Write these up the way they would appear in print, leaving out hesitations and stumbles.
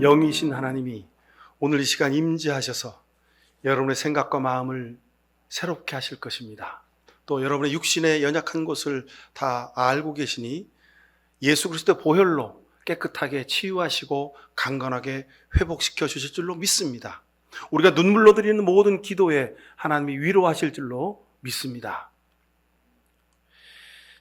영이신 하나님이 오늘 이 시간 임재하셔서 여러분의 생각과 마음을 새롭게 하실 것입니다. 또 여러분의 육신의 연약한 곳을 다 알고 계시니 예수 그리스도의 보혈로 깨끗하게 치유하시고 강건하게 회복시켜 주실 줄로 믿습니다. 우리가 눈물로 드리는 모든 기도에 하나님이 위로하실 줄로 믿습니다.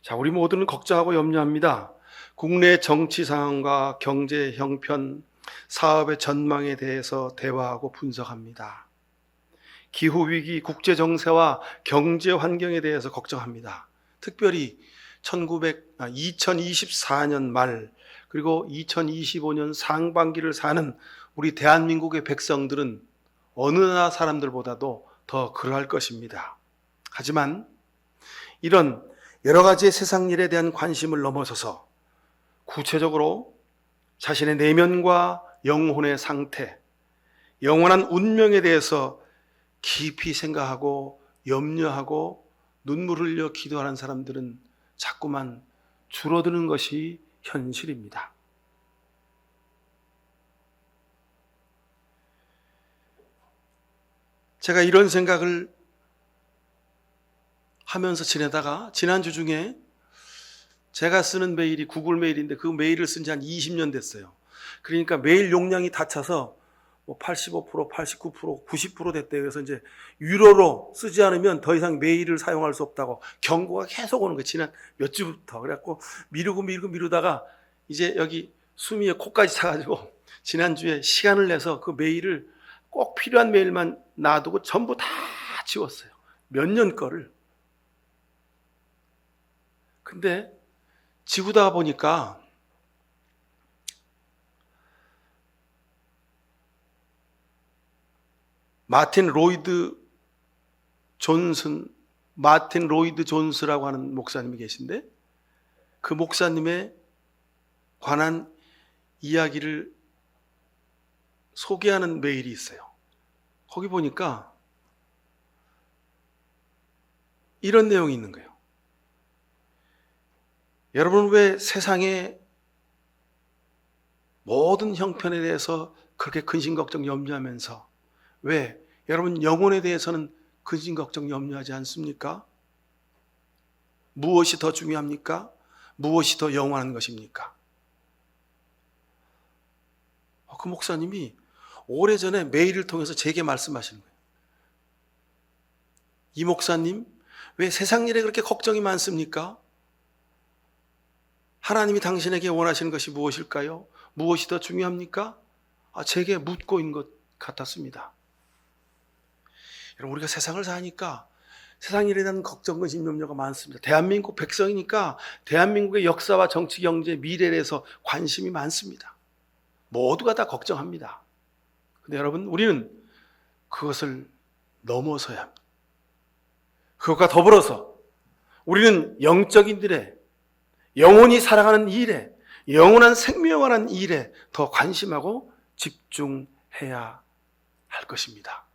자, 우리 모두는 걱정하고 염려합니다. 국내 정치 상황과 경제 형편, 사업의 전망에 대해서 대화하고 분석합니다. 기후위기, 국제정세와 경제 환경에 대해서 걱정합니다. 특별히 2024년 말 그리고 2025년 상반기를 사는 우리 대한민국의 백성들은 어느 나라 사람들보다도 더 그러할 것입니다. 하지만 이런 여러 가지의 세상 일에 대한 관심을 넘어서서 구체적으로 자신의 내면과 영혼의 상태, 영원한 운명에 대해서 깊이 생각하고 염려하고 눈물 흘려 기도하는 사람들은 자꾸만 줄어드는 것이 현실입니다. 제가 이런 생각을 하면서 지내다가 지난주 중에 제가 쓰는 메일이 구글 메일인데 그 메일을 쓴 지 한 20년 됐어요. 그러니까 메일 용량이 다 차서 85%, 89%, 90% 됐대요. 그래서 이제 유료로 쓰지 않으면 더 이상 메일을 사용할 수 없다고 경고가 계속 오는 거예요. 지난 몇 주부터. 그래갖고 미루다가 이제 여기 수미에 코까지 차가지고 지난주에 시간을 내서 그 메일을 꼭 필요한 메일만 놔두고 전부 다 지웠어요. 몇 년 거를. 근데 지우다 보니까 마틴 로이드 존스라고 하는 목사님이 계신데 그 목사님에 관한 이야기를 소개하는 메일이 있어요. 거기 보니까 이런 내용이 있는 거예요. 여러분 왜 세상의 모든 형편에 대해서 그렇게 근심 걱정 염려하면서 왜 여러분 영혼에 대해서는 근심 걱정 염려하지 않습니까? 무엇이 더 중요합니까? 무엇이 더 영원한 것입니까? 그 목사님이 오래전에 메일을 통해서 제게 말씀하시는 거예요. 이 목사님, 왜 세상 일에 그렇게 걱정이 많습니까? 하나님이 당신에게 원하시는 것이 무엇일까요? 무엇이 더 중요합니까? 제게 묻고 있는 것 같았습니다. 여러분, 우리가 세상을 사니까 세상 일에 대한 걱정, 근심, 염려가 많습니다. 대한민국 백성이니까 대한민국의 역사와 정치, 경제, 미래에 대해서 관심이 많습니다. 모두가 다 걱정합니다. 근데 여러분, 우리는 그것을 넘어서야 합니다. 그것과 더불어서 우리는 영적인 일에, 영혼이 살아가는 일에, 영원한 생명에 관한 일에 더 관심하고 집중해야 할 것입니다.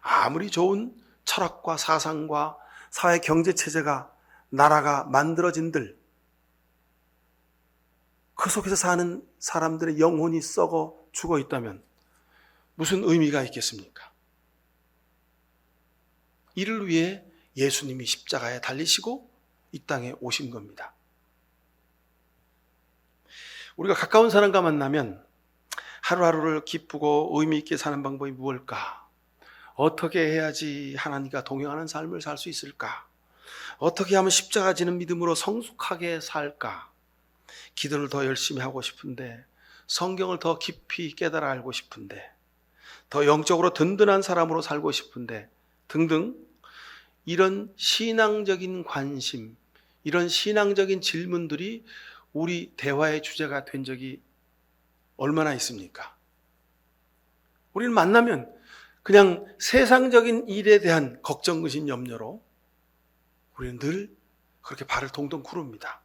아무리 좋은 철학과 사상과 사회 경제 체제가 나라가 만들어진들 그 속에서 사는 사람들의 영혼이 썩어 죽어 있다면 무슨 의미가 있겠습니까? 이를 위해 예수님이 십자가에 달리시고 이 땅에 오신 겁니다. 우리가 가까운 사람과 만나면 하루하루를 기쁘고 의미 있게 사는 방법이 무엇일까? 어떻게 해야지 하나님과 동행하는 삶을 살 수 있을까? 어떻게 하면 십자가 지는 믿음으로 성숙하게 살까? 기도를 더 열심히 하고 싶은데, 성경을 더 깊이 깨달아 알고 싶은데, 더 영적으로 든든한 사람으로 살고 싶은데 등등 이런 신앙적인 관심, 이런 신앙적인 질문들이 우리 대화의 주제가 된 적이 얼마나 있습니까? 우리는 만나면 그냥 세상적인 일에 대한 걱정, 근심, 염려로 우리는 늘 그렇게 발을 동동 구릅니다.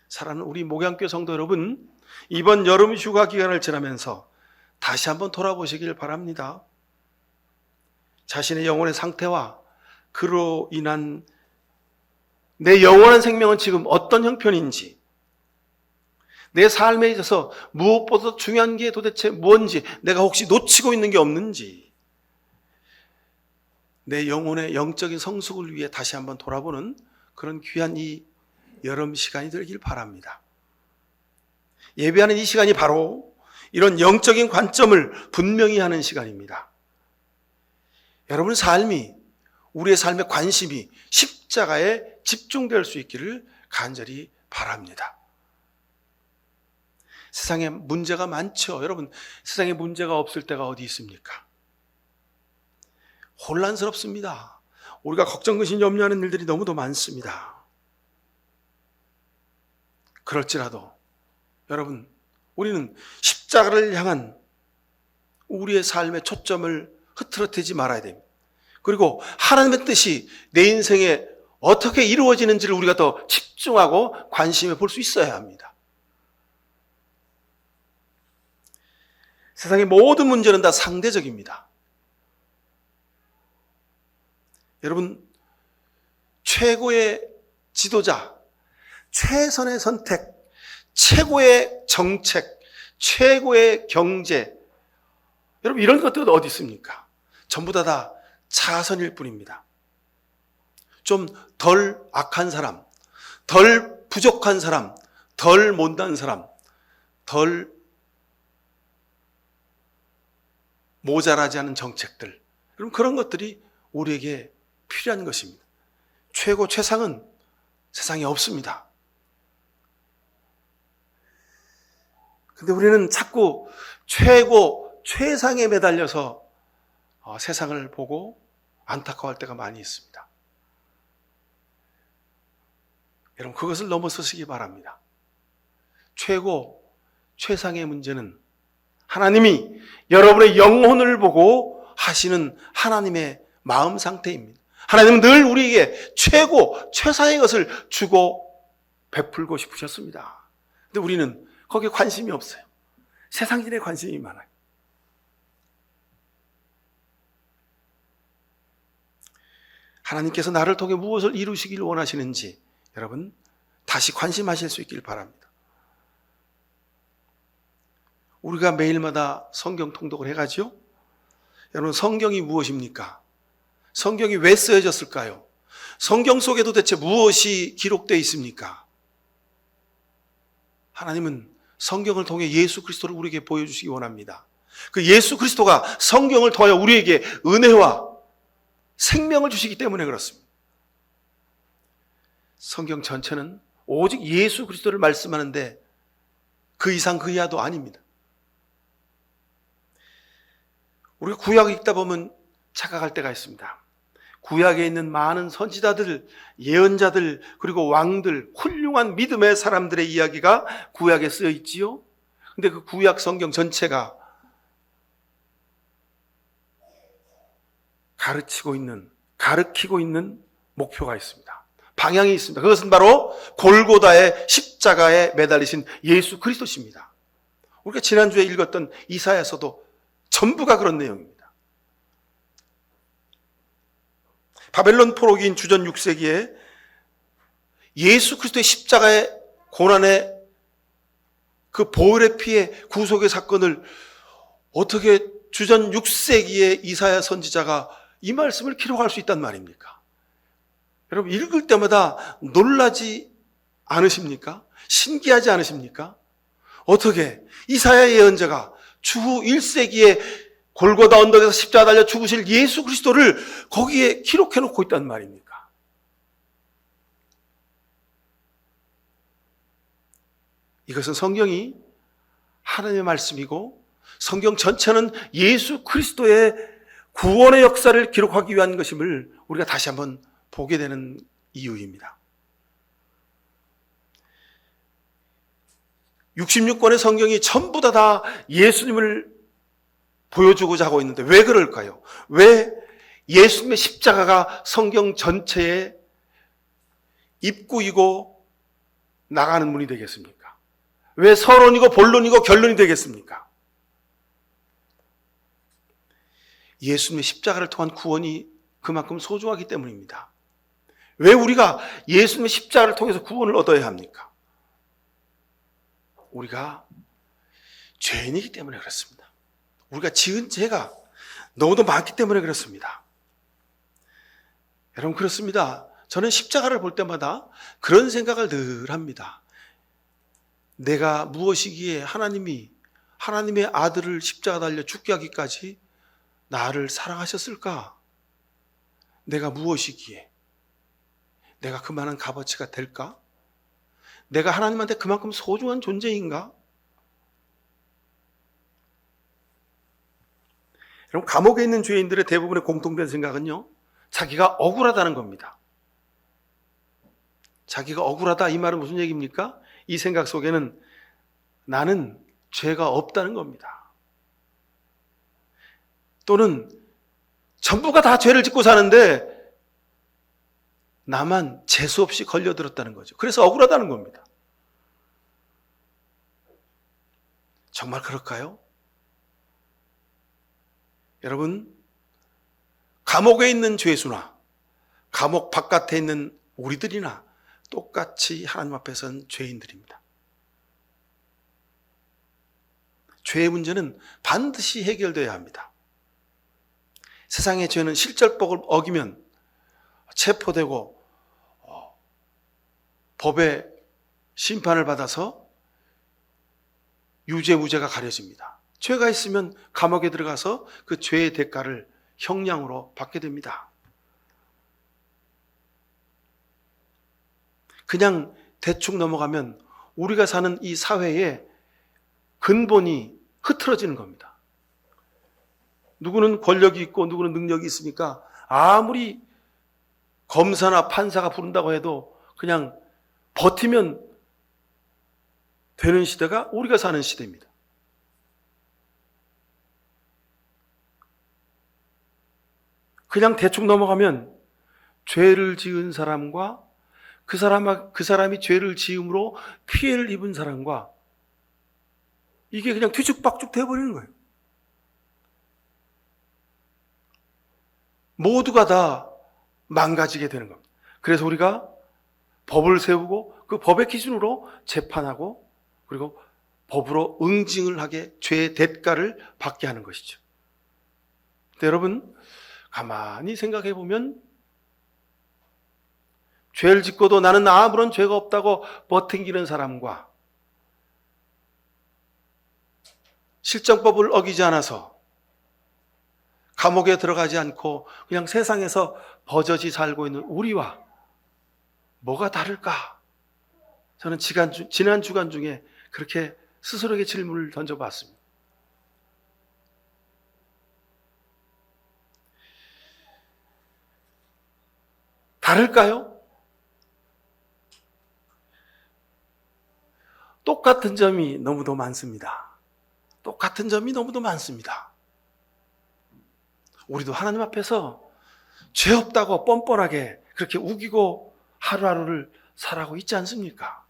사랑하는 우리 목양교 성도 여러분, 이번 여름 휴가 기간을 지나면서 다시 한번 돌아보시길 바랍니다. 자신의 영혼의 상태와 그로 인한 내 영원한 생명은 지금 어떤 형편인지, 내 삶에 있어서 무엇보다 중요한 게 도대체 뭔지, 내가 혹시 놓치고 있는 게 없는지, 내 영혼의 영적인 성숙을 위해 다시 한번 돌아보는 그런 귀한 이 여름 시간이 되길 바랍니다. 예배하는 이 시간이 바로 이런 영적인 관점을 분명히 하는 시간입니다. 여러분 삶이, 우리의 삶의 관심이 십자가에 집중될 수 있기를 간절히 바랍니다. 세상에 문제가 많죠. 여러분, 세상에 문제가 없을 때가 어디 있습니까? 혼란스럽습니다. 우리가 걱정, 근심, 염려하는 일들이 너무도 많습니다. 그럴지라도 여러분, 우리는 십자가를 향한 우리의 삶의 초점을 흐트러뜨리지 말아야 됩니다. 그리고 하나님의 뜻이 내 인생에 어떻게 이루어지는지를 우리가 더 집중하고 관심해 볼 수 있어야 합니다. 세상의 모든 문제는 다 상대적입니다. 여러분, 최고의 지도자, 최선의 선택, 최고의 정책, 최고의 경제, 여러분 이런 것들은 어디 있습니까? 전부 다 자선일 뿐입니다. 좀 덜 악한 사람, 덜 부족한 사람, 덜 못난 사람, 덜 모자라지 않은 정책들, 여러분 그런 것들이 우리에게 필요한 것입니다. 최고 최상은 세상에 없습니다. 근데 우리는 자꾸 최고 최상에 매달려서 세상을 보고 안타까워할 때가 많이 있습니다. 여러분 그것을 넘어서시기 바랍니다. 최고 최상의 문제는 하나님이 여러분의 영혼을 보고 하시는 하나님의 마음 상태입니다. 하나님은 늘 우리에게 최고 최상의 것을 주고 베풀고 싶으셨습니다. 근데 우리는 거기에 관심이 없어요. 세상 일에 관심이 많아요. 하나님께서 나를 통해 무엇을 이루시길 원하시는지 여러분 다시 관심하실 수 있길 바랍니다. 우리가 매일마다 성경 통독을 해가죠. 여러분 성경이 무엇입니까? 성경이 왜 쓰여졌을까요? 성경 속에 도대체 무엇이 기록되어 있습니까? 하나님은 성경을 통해 예수 그리스도를 우리에게 보여주시기 원합니다. 그 예수 그리스도가 성경을 통하여 우리에게 은혜와 생명을 주시기 때문에 그렇습니다. 성경 전체는 오직 예수 그리스도를 말씀하는데 그 이상 그 이하도 아닙니다. 우리가 구약을 읽다 보면 착각할 때가 있습니다. 구약에 있는 많은 선지자들, 예언자들, 그리고 왕들, 훌륭한 믿음의 사람들의 이야기가 구약에 쓰여 있지요. 근데 그 구약 성경 전체가 가르치고 있는 목표가 있습니다. 방향이 있습니다. 그것은 바로 골고다의 십자가에 매달리신 예수 그리스도십니다. 우리가 지난주에 읽었던 이사야서도 전부가 그런 내용입니다. 바벨론 포로기인 주전 6세기에 예수 그리스도의 십자가의 고난의 그 보혈의 피의 구속의 사건을 어떻게 주전 6세기의 이사야 선지자가 이 말씀을 기록할 수 있단 말입니까? 여러분 읽을 때마다 놀라지 않으십니까? 신기하지 않으십니까? 어떻게 이사야 예언자가 주후 1세기에 골고다 언덕에서 십자가 달려 죽으실 예수 그리스도를 거기에 기록해 놓고 있단 말입니까? 이것은 성경이 하나님의 말씀이고 성경 전체는 예수 그리스도의 구원의 역사를 기록하기 위한 것임을 우리가 다시 한번 보게 되는 이유입니다. 66권의 성경이 전부 다 예수님을 보여주고자 하고 있는데 왜 그럴까요? 왜 예수님의 십자가가 성경 전체의 입구이고 나가는 문이 되겠습니까? 왜 서론이고 본론이고 결론이 되겠습니까? 예수님의 십자가를 통한 구원이 그만큼 소중하기 때문입니다. 왜 우리가 예수님의 십자가를 통해서 구원을 얻어야 합니까? 우리가 죄인이기 때문에 그렇습니다. 우리가 지은 죄가 너무도 많기 때문에 그렇습니다. 여러분, 그렇습니다. 저는 십자가를 볼 때마다 그런 생각을 늘 합니다. 내가 무엇이기에 하나님의 아들을 십자가 달려 죽게 하기까지 나를 사랑하셨을까? 내가 무엇이기에? 내가 그만한 값어치가 될까? 내가 하나님한테 그만큼 소중한 존재인가? 여러분, 감옥에 있는 죄인들의 대부분의 공통된 생각은요, 자기가 억울하다는 겁니다. 자기가 억울하다, 이 말은 무슨 얘기입니까? 이 생각 속에는 나는 죄가 없다는 겁니다. 또는 전부가 다 죄를 짓고 사는데 나만 재수 없이 걸려들었다는 거죠. 그래서 억울하다는 겁니다. 정말 그럴까요? 여러분, 감옥에 있는 죄수나 감옥 바깥에 있는 우리들이나 똑같이 하나님 앞에서는 죄인들입니다. 죄의 문제는 반드시 해결돼야 합니다. 세상의 죄는 실절법을 어기면 체포되고 법의 심판을 받아서 유죄 무죄가 가려집니다. 죄가 있으면 감옥에 들어가서 그 죄의 대가를 형량으로 받게 됩니다. 그냥 대충 넘어가면 우리가 사는 이 사회의 근본이 흐트러지는 겁니다. 누구는 권력이 있고 누구는 능력이 있으니까 아무리 검사나 판사가 부른다고 해도 그냥 버티면 되는 시대가 우리가 사는 시대입니다. 그냥 대충 넘어가면 죄를 지은 사람과 그 사람이 죄를 지음으로 피해를 입은 사람과 이게 그냥 뒤죽박죽 돼버리는 거예요. 모두가 다 망가지게 되는 겁니다. 그래서 우리가 법을 세우고 그 법의 기준으로 재판하고 그리고 법으로 응징을 하게 죄의 대가를 받게 하는 것이죠. 근데 여러분, 가만히 생각해 보면 죄를 짓고도 나는 아무런 죄가 없다고 버팅기는 사람과 실정법을 어기지 않아서 감옥에 들어가지 않고 그냥 세상에서 버젓이 살고 있는 우리와 뭐가 다를까? 저는 지난 주간 중에 그렇게 스스로에게 질문을 던져봤습니다. 다를까요? 똑같은 점이 너무도 많습니다. 똑같은 점이 너무도 많습니다. 우리도 하나님 앞에서 죄 없다고 뻔뻔하게 그렇게 우기고 하루하루를 살아가고 있지 않습니까?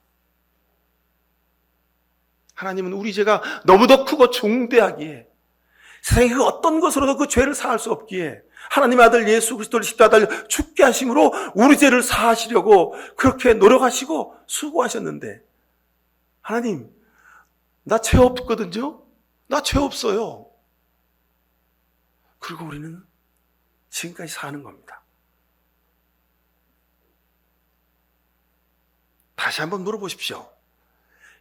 하나님은 우리 죄가 너무도 크고 중대하기에 세상에 그 어떤 것으로도 그 죄를 사할 수 없기에 하나님의 아들 예수 그리스도를 십자가 달려 죽게 하심으로 우리 죄를 사하시려고 그렇게 노력하시고 수고하셨는데, 하나님, 나 죄 없거든요? 나 죄 없어요. 그리고 우리는 지금까지 사는 겁니다. 다시 한번 물어보십시오.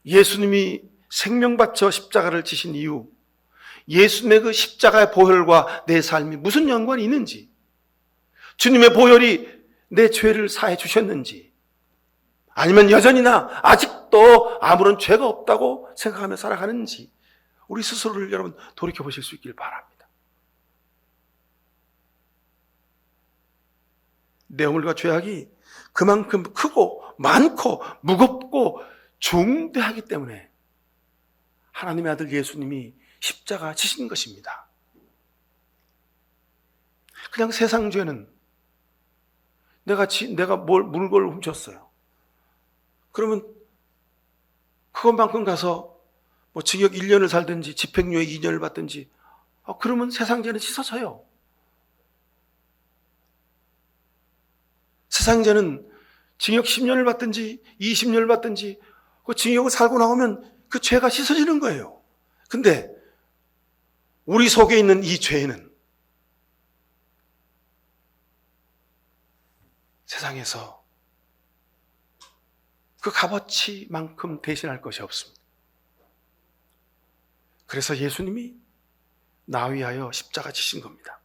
예수님이 생명 바쳐 십자가를 지신 이유, 예수님의 그 십자가의 보혈과 내 삶이 무슨 연관이 있는지, 주님의 보혈이 내 죄를 사해 주셨는지, 아니면 여전히나 아직도 아무런 죄가 없다고 생각하며 살아가는지, 우리 스스로를 여러분 돌이켜보실 수 있길 바랍니다. 내 허물과 죄악이 그만큼 크고 많고 무겁고 중대하기 때문에 하나님의 아들 예수님이 십자가 지신 것입니다. 그냥 세상 죄는 내가 물건을 훔쳤어요. 그러면 그것만큼 가서 뭐 징역 1년을 살든지 집행유예 2년을 받든지, 그러면 세상 죄는 씻어져요. 세상 죄는 징역 10년을 받든지 20년을 받든지 그 징역을 살고 나오면 그 죄가 씻어지는 거예요. 근데 우리 속에 있는 이 죄는 세상에서 그 값어치만큼 대신할 것이 없습니다. 그래서 예수님이 나 위하여 십자가 지신 겁니다.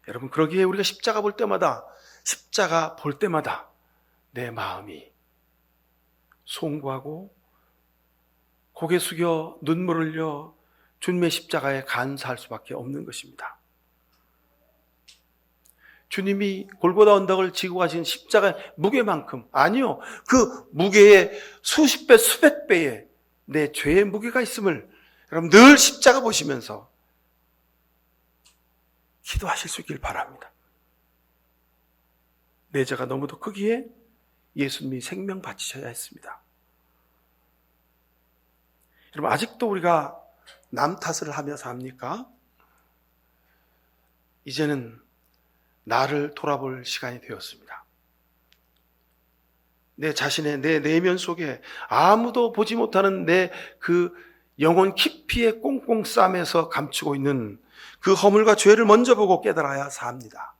여러분, 그러기에 우리가 십자가 볼 때마다, 십자가 볼 때마다 내 마음이 송구하고 고개 숙여 눈물을 흘려 주님의 십자가에 감사할 수밖에 없는 것입니다. 주님이 골고다 언덕을 지고 가신 십자가의 무게만큼, 아니요, 그 무게의 수십 배, 수백 배의 내 죄의 무게가 있음을 여러분 늘 십자가 보시면서 기도하실 수 있길 바랍니다. 내 죄가 너무도 크기에 예수님이 생명 바치셔야 했습니다. 여러분, 아직도 우리가 남 탓을 하며 삽니까? 이제는 나를 돌아볼 시간이 되었습니다. 내 자신의 내 내면 속에 아무도 보지 못하는 내 그 영혼 깊이에 꽁꽁 싸매서 감추고 있는 그 허물과 죄를 먼저 보고 깨달아야 삽니다.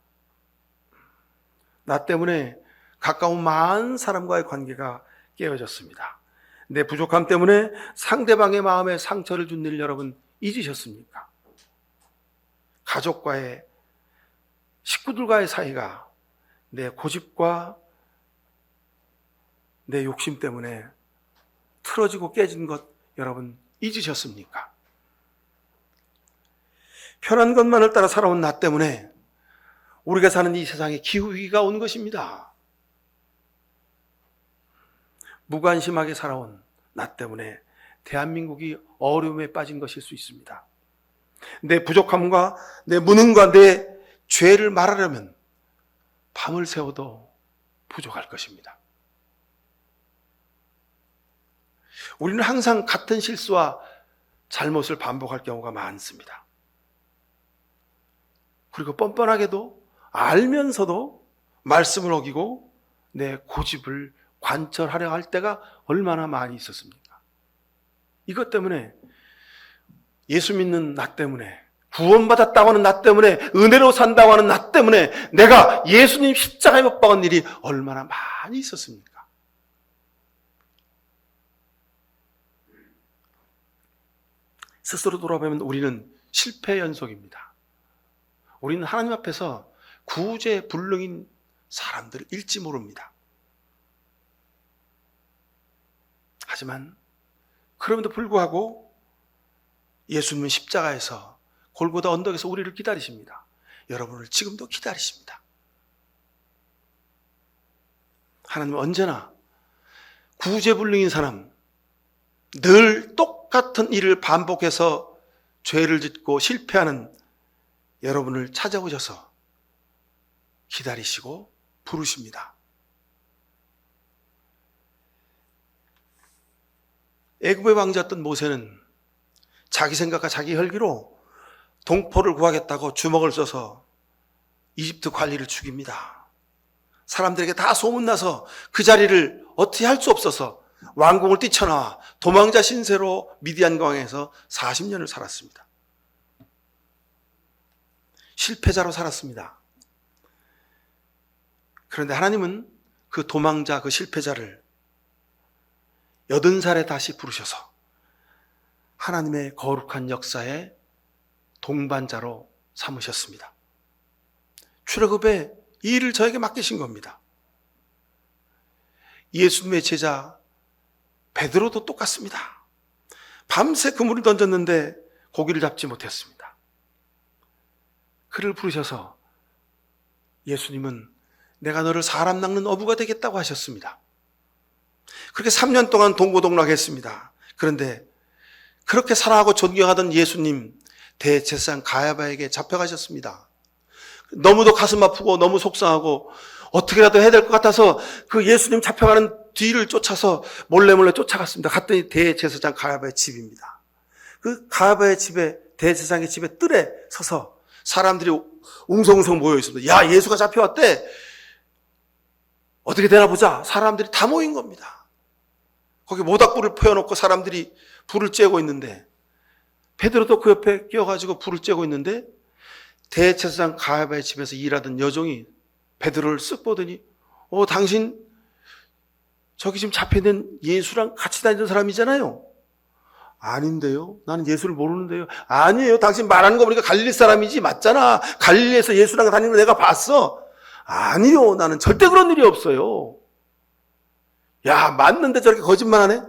나 때문에 가까운 많은 사람과의 관계가 깨어졌습니다. 내 부족함 때문에 상대방의 마음에 상처를 준 일 여러분 잊으셨습니까? 가족과의, 식구들과의 사이가 내 고집과 내 욕심 때문에 틀어지고 깨진 것 여러분 잊으셨습니까? 편한 것만을 따라 살아온 나 때문에 우리가 사는 이 세상에 기후위기가 온 것입니다. 무관심하게 살아온 나 때문에 대한민국이 어려움에 빠진 것일 수 있습니다. 내 부족함과 내 무능과 내 죄를 말하려면 밤을 새워도 부족할 것입니다. 우리는 항상 같은 실수와 잘못을 반복할 경우가 많습니다. 그리고 뻔뻔하게도 알면서도 말씀을 어기고 내 고집을 관철하려 할 때가 얼마나 많이 있었습니까? 이것 때문에, 예수 믿는 나 때문에, 구원받았다고 하는 나 때문에, 은혜로 산다고 하는 나 때문에 내가 예수님 십자가에 못 박은 일이 얼마나 많이 있었습니까? 스스로 돌아보면 우리는 실패 연속입니다. 우리는 하나님 앞에서 구제불능인 사람들일지 모릅니다. 하지만 그럼에도 불구하고 예수님은 십자가에서, 골고다 언덕에서 우리를 기다리십니다. 여러분을 지금도 기다리십니다. 하나님은 언제나 구제불능인 사람, 늘 똑같은 일을 반복해서 죄를 짓고 실패하는 여러분을 찾아오셔서 기다리시고 부르십니다. 애굽의 왕자였던 모세는 자기 생각과 자기 혈기로 동포를 구하겠다고 주먹을 써서 이집트 관리를 죽입니다. 사람들에게 다 소문나서 그 자리를 어떻게 할 수 없어서 왕궁을 뛰쳐나와 도망자 신세로 미디안 광야에서 40년을 살았습니다. 실패자로 살았습니다. 그런데 하나님은 그 도망자, 그 실패자를 80살에 다시 부르셔서 하나님의 거룩한 역사의 동반자로 삼으셨습니다. 출애굽의 이 일을 저에게 맡기신 겁니다. 예수님의 제자 베드로도 똑같습니다. 밤새 그물을 던졌는데 고기를 잡지 못했습니다. 그를 부르셔서 예수님은 내가 너를 사람 낚는 어부가 되겠다고 하셨습니다. 그렇게 3년 동안 동고동락했습니다. 그런데 그렇게 사랑하고 존경하던 예수님, 대제사장 가야바에게 잡혀가셨습니다. 너무도 가슴 아프고 너무 속상하고 어떻게라도 해야 될 것 같아서 그 예수님 잡혀가는 뒤를 쫓아서 몰래 쫓아갔습니다. 갔더니 대제사장 가야바의 집입니다. 그 가야바의 집에, 대제사장의 집에 뜰에 서서 사람들이 웅성웅성 모여 있습니다. 야, 예수가 잡혀왔대. 어떻게 되나 보자. 사람들이 다 모인 겁니다. 거기 모닥불을 펴놓고 사람들이 불을 쬐고 있는데 베드로도 그 옆에 끼어가지고 불을 쬐고 있는데 대제사장 가야바의 집에서 일하던 여종이 베드로를 쓱 보더니 당신 저기 지금 잡혀있는 예수랑 같이 다니던 사람이잖아요. 아닌데요. 나는 예수를 모르는데요. 아니에요. 당신 말하는 거 보니까 갈릴리 사람이지. 맞잖아. 갈릴리에서 예수랑 다니는 거 내가 봤어. 아니요. 나는 절대 그런 일이 없어요. 야, 맞는데 저렇게 거짓말하네?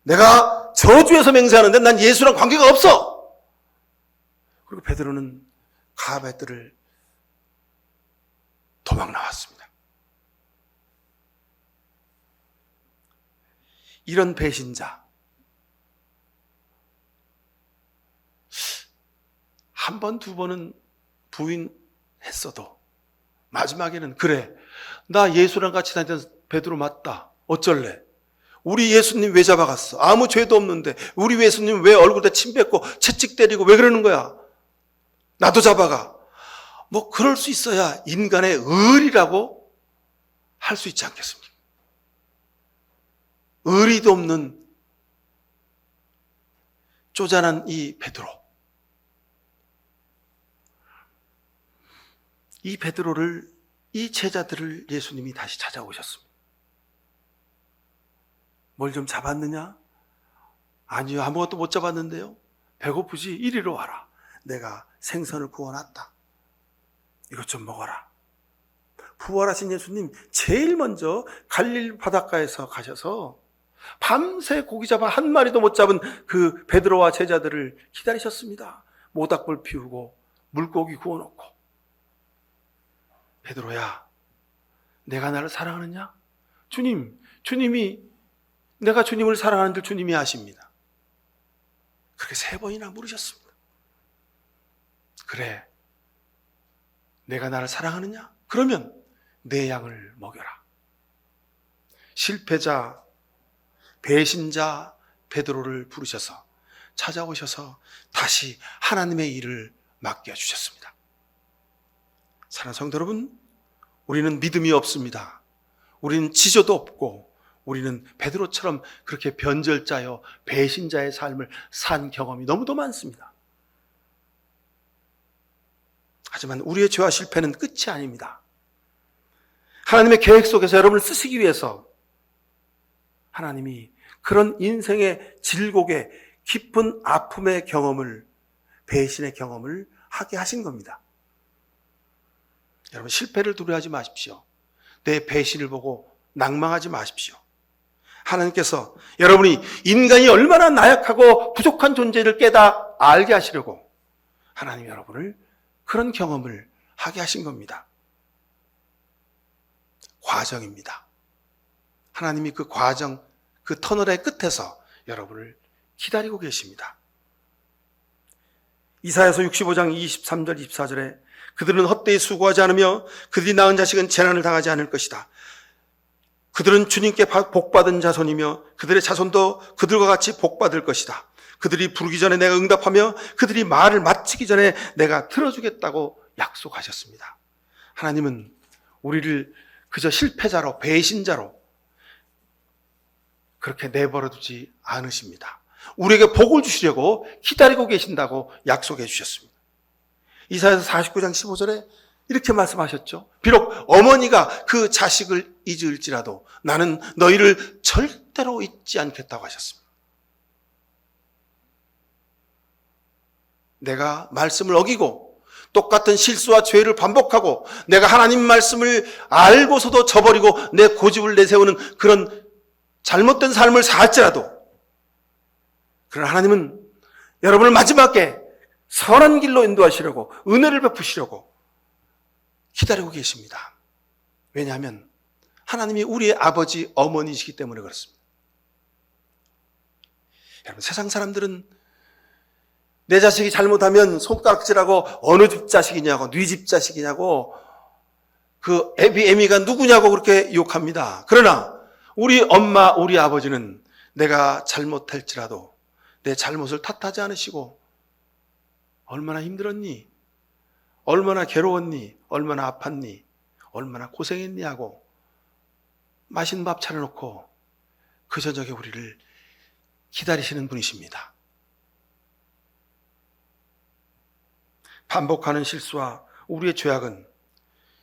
내가 저주에서 맹세하는데 난 예수랑 관계가 없어. 그리고 베드로는 가야바의 뜰을 도망 나왔습니다. 이런 배신자, 한 번, 두 번은 부인했어도 마지막에는 그래, 나 예수랑 같이 다니던 베드로 맞다. 어쩔래? 우리 예수님 왜 잡아갔어? 아무 죄도 없는데 우리 예수님 왜 얼굴에 침 뱉고 채찍 때리고 왜 그러는 거야? 나도 잡아가. 뭐 그럴 수 있어야 인간의 의리라고 할 수 있지 않겠습니까? 의리도 없는 쪼잔한 이 베드로. 이 베드로를, 이 제자들을 예수님이 다시 찾아오셨습니다. 뭘 좀 잡았느냐? 아니요, 아무것도 못 잡았는데요. 배고프지? 이리로 와라. 내가 생선을 구워놨다. 이것 좀 먹어라. 부활하신 예수님 제일 먼저 갈릴리 바닷가에서 가셔서 밤새 고기 잡아 한 마리도 못 잡은 그 베드로와 제자들을 기다리셨습니다. 모닥불 피우고 물고기 구워놓고. 베드로야, 내가 나를 사랑하느냐? 주님이 내가 주님을 사랑하는 줄 주님이 아십니다. 그렇게 3번이나 물으셨습니다. 그래, 내가 나를 사랑하느냐? 그러면 내 양을 먹여라. 실패자, 배신자 베드로를 부르셔서 찾아오셔서 다시 하나님의 일을 맡겨주셨습니다. 사랑하는 성도 여러분, 우리는 믿음이 없습니다. 우리는 지조도 없고 우리는 베드로처럼 그렇게 변절자여 배신자의 삶을 산 경험이 너무도 많습니다. 하지만 우리의 죄와 실패는 끝이 아닙니다. 하나님의 계획 속에서 여러분을 쓰시기 위해서 하나님이 그런 인생의 질곡의 깊은 아픔의 경험을, 배신의 경험을 하게 하신 겁니다. 여러분, 실패를 두려워하지 마십시오. 내 배신을 보고 낭망하지 마십시오. 하나님께서 여러분이 인간이 얼마나 나약하고 부족한 존재를 깨닫 알게 하시려고 하나님 여러분을 그런 경험을 하게 하신 겁니다. 과정입니다. 하나님이 그 과정, 그 터널의 끝에서 여러분을 기다리고 계십니다. 이사야서 65장 23절 24절에 그들은 헛되이 수고하지 않으며 그들이 낳은 자식은 재난을 당하지 않을 것이다. 그들은 주님께 복받은 자손이며 그들의 자손도 그들과 같이 복받을 것이다. 그들이 부르기 전에 내가 응답하며 그들이 말을 마치기 전에 내가 들어주겠다고 약속하셨습니다. 하나님은 우리를 그저 실패자로, 배신자로 그렇게 내버려두지 않으십니다. 우리에게 복을 주시려고 기다리고 계신다고 약속해 주셨습니다. 이사야서 49장 15절에 이렇게 말씀하셨죠. 비록 어머니가 그 자식을 잊을지라도 나는 너희를 절대로 잊지 않겠다고 하셨습니다. 내가 말씀을 어기고 똑같은 실수와 죄를 반복하고 내가 하나님 말씀을 알고서도 저버리고 내 고집을 내세우는 그런 잘못된 삶을 살지라도 그러나 하나님은 여러분을 마지막에 선한 길로 인도하시려고 은혜를 베푸시려고 기다리고 계십니다. 왜냐하면 하나님이 우리의 아버지, 어머니시기 때문에 그렇습니다. 여러분, 세상 사람들은 내 자식이 잘못하면 손가락질하고 어느 집 자식이냐고, 네 집 자식이냐고, 그 애미가 누구냐고 그렇게 욕합니다. 그러나 우리 엄마, 우리 아버지는 내가 잘못할지라도 내 잘못을 탓하지 않으시고 얼마나 힘들었니? 얼마나 괴로웠니? 얼마나 아팠니? 얼마나 고생했니? 하고 맛있는 밥 차려놓고 그 저녁에 우리를 기다리시는 분이십니다. 반복하는 실수와 우리의 죄악은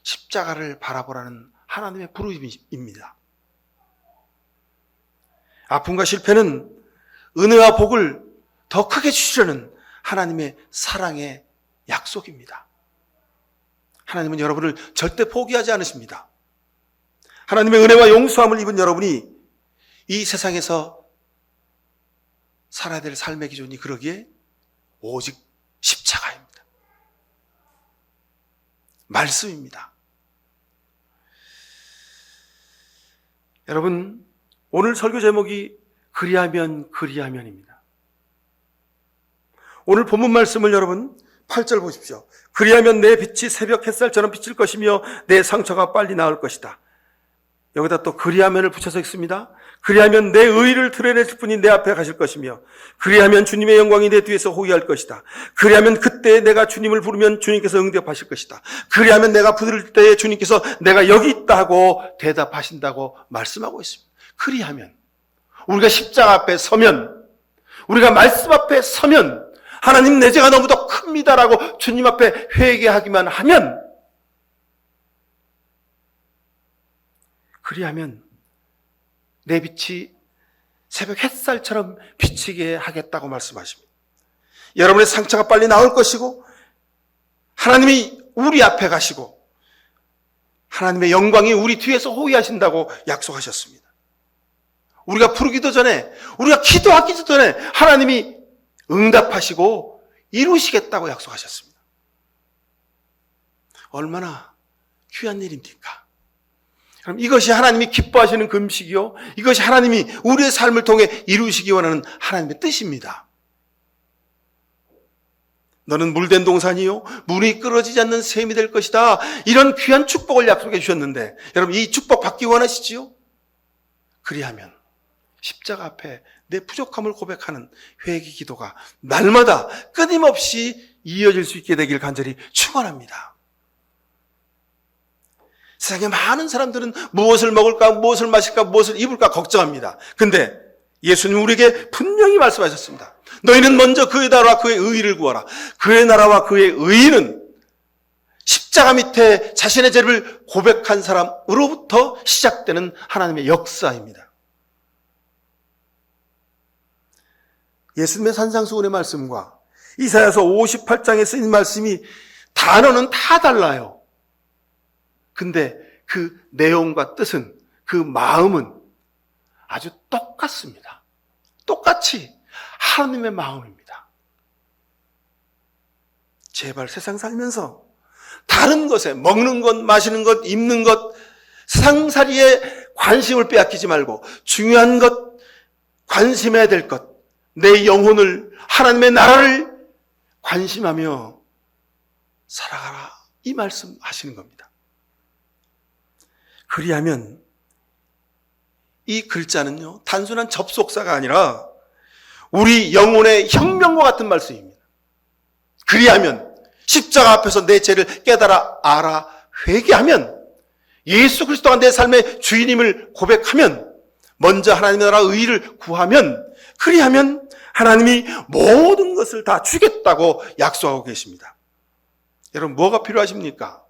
십자가를 바라보라는 하나님의 부름입니다. 아픔과 실패는 은혜와 복을 더 크게 주시려는 하나님의 사랑의 약속입니다. 하나님은 여러분을 절대 포기하지 않으십니다. 하나님의 은혜와 용서함을 입은 여러분이 이 세상에서 살아야 될 삶의 기준이 그러기에 오직 십자가입니다. 말씀입니다. 여러분, 오늘 설교 제목이 그리하면입니다. 오늘 본문 말씀을 여러분 8절 보십시오. 그리하면 내 빛이 새벽 햇살처럼 비칠 것이며 내 상처가 빨리 나을 것이다. 여기다 또 그리하면을 붙여서 있습니다. 그리하면 내 의를 드러내실 분이 내 앞에 가실 것이며 그리하면 주님의 영광이 내 뒤에서 호위할 것이다. 그리하면 그때 내가 주님을 부르면 주님께서 응답하실 것이다. 그리하면 내가 부를 때에 주님께서 내가 여기 있다 하고 대답하신다고 말씀하고 있습니다. 그리하면 우리가 십자가 앞에 서면, 우리가 말씀 앞에 서면, 하나님 내 죄가 너무 더 큽니다라고 주님 앞에 회개하기만 하면, 그리하면 내 빛이 새벽 햇살처럼 비치게 하겠다고 말씀하십니다. 여러분의 상처가 빨리 나을 것이고 하나님이 우리 앞에 가시고 하나님의 영광이 우리 뒤에서 호위하신다고 약속하셨습니다. 우리가 부르기도 전에, 우리가 기도하기도 전에 하나님이 응답하시고 이루시겠다고 약속하셨습니다. 얼마나 귀한 일입니까? 그럼 이것이 하나님이 기뻐하시는 금식이요, 이것이 하나님이 우리의 삶을 통해 이루시기 원하는 하나님의 뜻입니다. 너는 물된 동산이요 물이 끊어지지 않는 샘이 될 것이다. 이런 귀한 축복을 약속해 주셨는데 여러분, 이 축복 받기 원하시지요? 그리하면 십자가 앞에 내 부족함을 고백하는 회개 기도가 날마다 끊임없이 이어질 수 있게 되길 간절히 축원합니다. 세상에 많은 사람들은 무엇을 먹을까, 무엇을 마실까, 무엇을 입을까 걱정합니다. 근데 예수님 우리에게 분명히 말씀하셨습니다. 너희는 먼저 그의 나라와 그의 의의를 구하라. 그의 나라와 그의 의의는 십자가 밑에 자신의 죄를 고백한 사람으로부터 시작되는 하나님의 역사입니다. 예수님의 산상수훈의 말씀과 이사야서 58장에 쓰인 말씀이 단어는 다 달라요. 근데 그 내용과 뜻은, 그 마음은 아주 똑같습니다. 똑같이 하나님의 마음입니다. 제발 세상 살면서 다른 것에, 먹는 것, 마시는 것, 입는 것, 세상살이에 관심을 빼앗기지 말고 중요한 것, 관심해야 될 것, 내 영혼을, 하나님의 나라를 관심하며 살아가라, 이 말씀 하시는 겁니다. 그리하면 이 글자는요, 단순한 접속사가 아니라 우리 영혼의 혁명과 같은 말씀입니다. 그리하면, 십자가 앞에서 내 죄를 깨달아 알아 회개하면, 예수 그리스도가 내 삶의 주인임을 고백하면, 먼저 하나님의 나라 의의를 구하면, 그리하면 하나님이 모든 것을 다 주겠다고 약속하고 계십니다. 여러분, 뭐가 필요하십니까?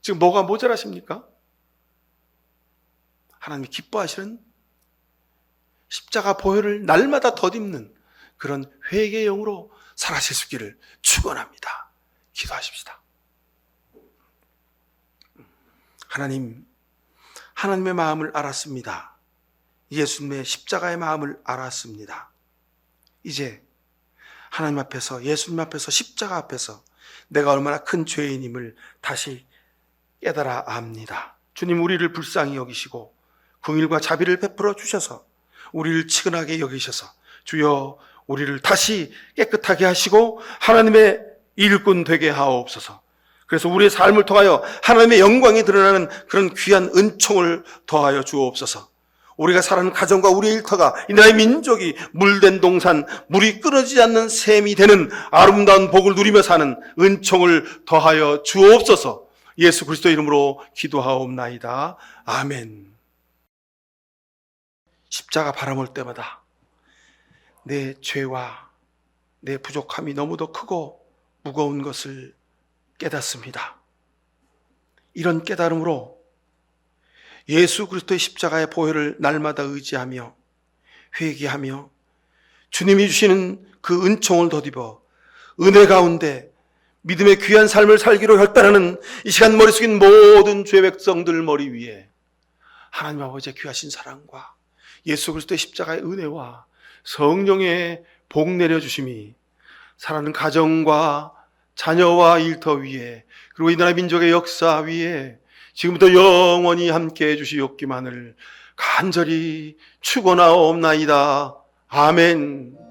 지금 뭐가 모자라십니까? 하나님이 기뻐하시는 십자가 보혈을 날마다 덧입는 그런 회개의 영으로 살아실 수 있기를 축원합니다. 기도하십시다. 하나님, 하나님의 마음을 알았습니다. 예수님의 십자가의 마음을 알았습니다. 이제 하나님 앞에서, 예수님 앞에서, 십자가 앞에서 내가 얼마나 큰 죄인임을 다시 깨달아 압니다. 주님, 우리를 불쌍히 여기시고 긍휼과 자비를 베풀어 주셔서 우리를 치근하게 여기셔서 주여 우리를 다시 깨끗하게 하시고 하나님의 일꾼 되게 하옵소서. 그래서 우리의 삶을 통하여 하나님의 영광이 드러나는 그런 귀한 은총을 더하여 주옵소서. 우리가 살아가는 가정과 우리의 일터가, 이 나라의 민족이 물된 동산, 물이 끊어지지 않는 샘이 되는 아름다운 복을 누리며 사는 은총을 더하여 주옵소서. 예수 그리스도 이름으로 기도하옵나이다. 아멘. 십자가 바라볼 때마다 내 죄와 내 부족함이 너무도 크고 무거운 것을 깨닫습니다. 이런 깨달음으로 예수 그리스도의 십자가의 보혈을 날마다 의지하며 회개하며 주님이 주시는 그 은총을 덧입어 은혜 가운데 믿음의 귀한 삶을 살기로 결단하는 이 시간 머리 숙인 모든 죄 백성들 머리 위에 하나님 아버지의 귀하신 사랑과 예수 그리스도의 십자가의 은혜와 성령의 복 내려주심이 사랑하는 가정과 자녀와 일터 위에 그리고 이 나라 민족의 역사 위에 지금부터 영원히 함께해 주시옵기만을 간절히 축원하옵나이다. 아멘.